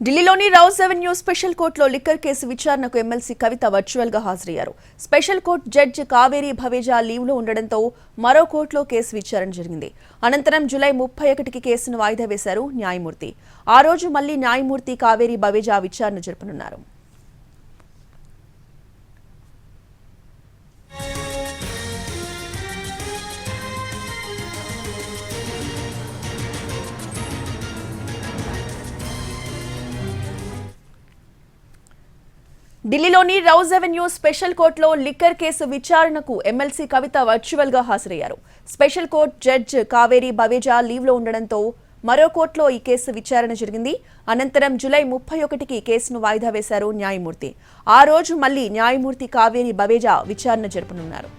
ఢిల్లీలోని Rouse Avenue special కోర్టులో liquor case విచారణకు ఎమ్మెల్సీ కవిత వర్చువల్ గా హాజరయ్యారు. Special court judge Kaveri Baweja leave లో ఉండడంతో మరో కోర్టులో కేసు విచారణ జరిగింది. అనంతరం జూలై 31కి కేసును వాయిదా వేశారు న్యాయమూర్తి. ఆ రోజు మళ్లీ న్యాయమూర్తి కావేరి భవేజా విచారణ జరపనున్నారు. ఢిల్లీలోని రౌజ్ అవెన్యూ స్పెషల్ కోర్టులో లిక్కర్ కేసు విచారణకు ఎమ్మెల్సీ కవిత వర్చువల్ గా హాజరయ్యారు. Special court judge Kaveri Baweja leave లో ఉండడంతో మరో కోర్టులో ఈ కేసు విచారణ జరిగింది. అనంతరం జూలై 31కి కేసును వాయిదా వేశారు న్యాయమూర్తి. ఆ రోజు మళ్లీ న్యాయమూర్తి కావేరి భవేజా విచారణ జరపనున్నారు.